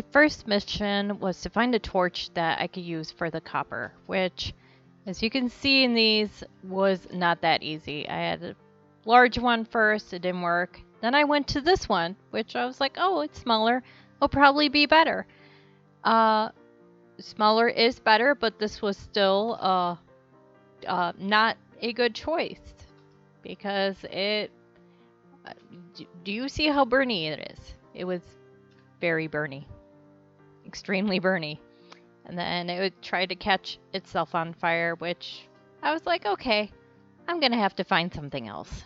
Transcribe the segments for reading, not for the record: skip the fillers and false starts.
my first mission was to find a torch that I could use for the copper, which, as you can see in these, was not that easy. I had a large one first, it didn't work. Then I went to this one, which I was like, oh, it's smaller, it'll probably be better. Smaller is better, but this was still not a good choice because it. Do you see how burny it is? It was very burny, extremely burny. And then it would try to catch itself on fire, which I was like, okay, I'm gonna have to find something else.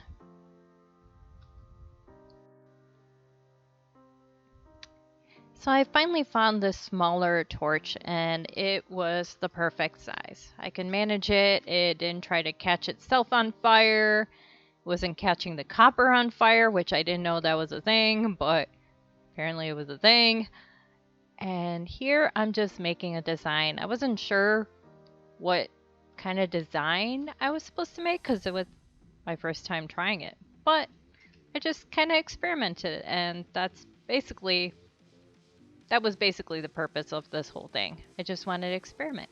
So I finally found this smaller torch and it was the perfect size. I could manage it, it didn't try to catch itself on fire, it wasn't catching the copper on fire, which I didn't know that was a thing, but apparently it was a thing. And here I'm just making a design. I wasn't sure what kind of design I was supposed to make because it was my first time trying it. But I just kind of experimented, and that was basically the purpose of this whole thing. I just wanted to experiment.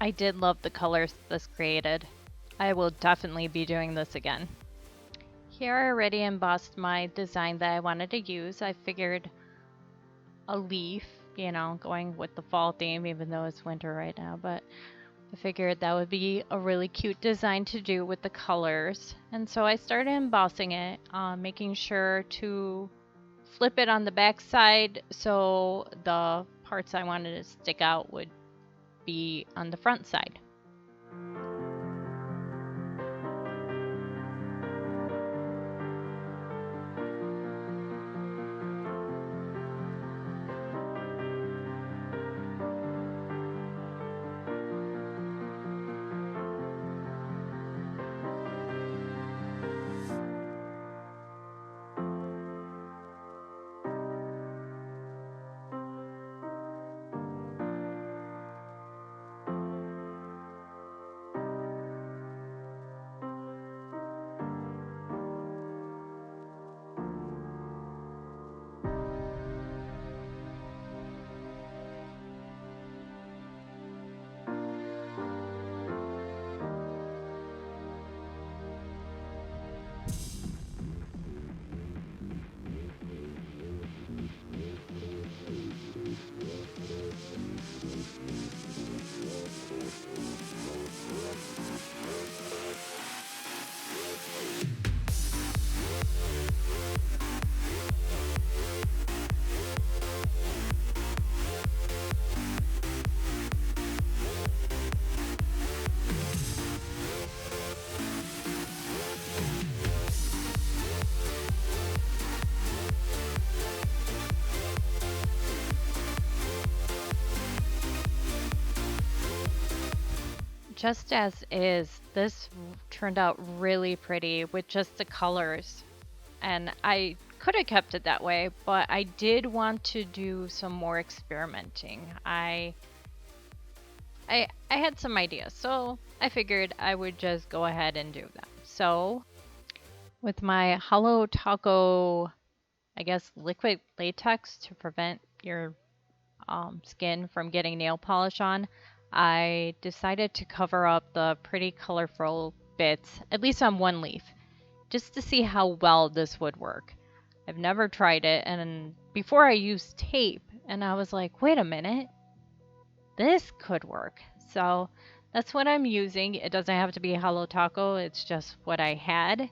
I did love the colors this created. I will definitely be doing this again. Here I already embossed my design that I wanted to use. I figured a leaf, going with the fall theme, even though it's winter right now, but I figured that would be a really cute design to do with the colors. And so I started embossing it, making sure to flip it on the back side so the parts I wanted to stick out would be on the front side. Just as is, this turned out really pretty with just the colors. And I could have kept it that way, but I did want to do some more experimenting. I had some ideas, so I figured I would just go ahead and do them. So with my Hollow Taco, I guess liquid latex to prevent your skin from getting nail polish on, I decided to cover up the pretty colorful bits, at least on one leaf, just to see how well this would work. I've never tried it, and before I used tape, and I was like, wait a minute, this could work. So that's what I'm using. It doesn't have to be Hollow Taco, it's just what I had.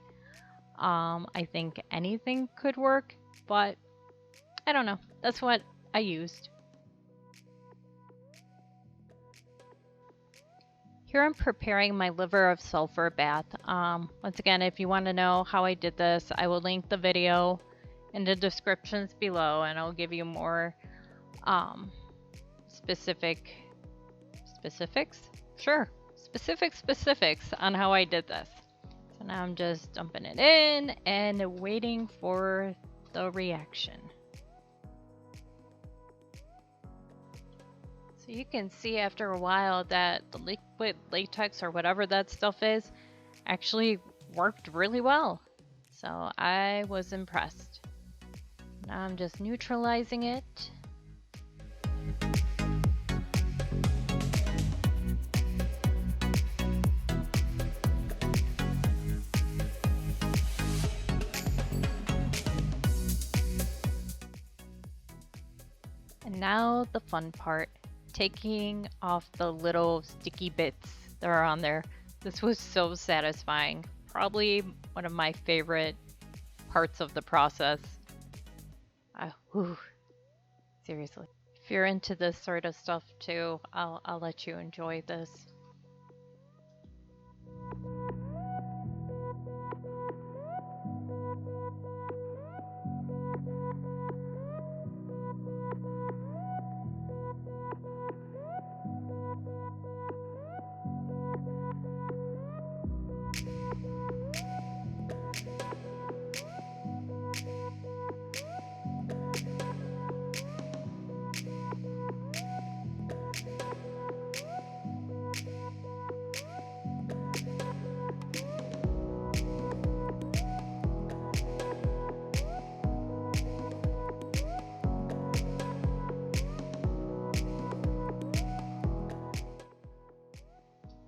I think anything could work, but I don't know. That's what I used. Here I'm preparing my liver of sulfur bath. Once again, if you want to know how I did this, I will link the video in the descriptions below, and I'll give you more specifics? Sure, specifics on how I did this. So now I'm just dumping it in and waiting for the reaction. So you can see after a while that the liquid latex or whatever that stuff is actually worked really well. So I was impressed. Now I'm just neutralizing it. And now the fun part, taking off the little sticky bits that are on there. This was so satisfying. Probably one of my favorite parts of the process. Seriously. If you're into this sort of stuff too, I'll let you enjoy this.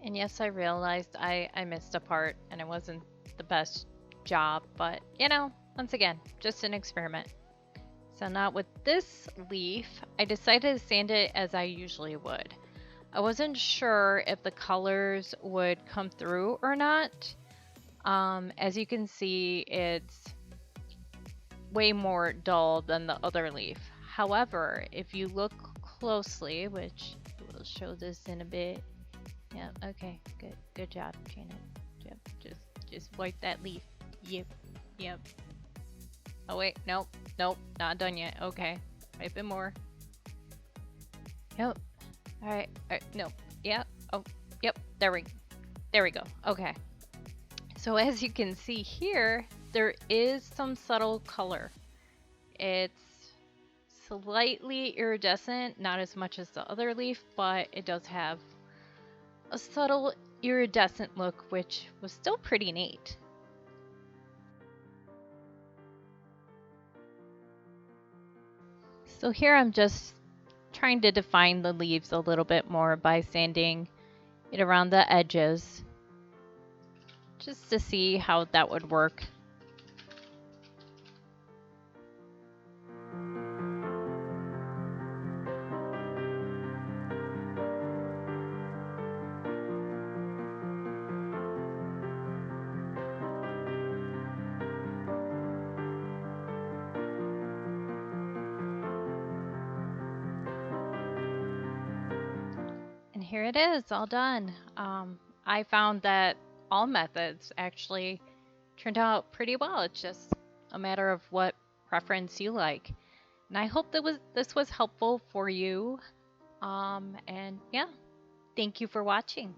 And yes, I realized I missed a part and it wasn't the best job, but you know, once again, just an experiment. So now with this leaf, I decided to sand it as I usually would. I wasn't sure if the colors would come through or not. As you can see, it's way more dull than the other leaf. However, if you look closely, which we'll show this in a bit. Yeah, okay, good job, Janet. Yep, just wipe that leaf. Yep. Oh wait, nope, not done yet. Okay, wipe it more. Yep. All right, no, yeah. Oh, yep. There we go. Okay. So as you can see here, there is some subtle color. It's slightly iridescent, not as much as the other leaf, but it does have a subtle iridescent look, which was still pretty neat. So here I'm just trying to define the leaves a little bit more by sanding it around the edges, just to see how that would work. And here it is, all done. I found that all methods actually turned out pretty well. It's just a matter of what preference you like. And I hope that this was helpful for you. And yeah, thank you for watching.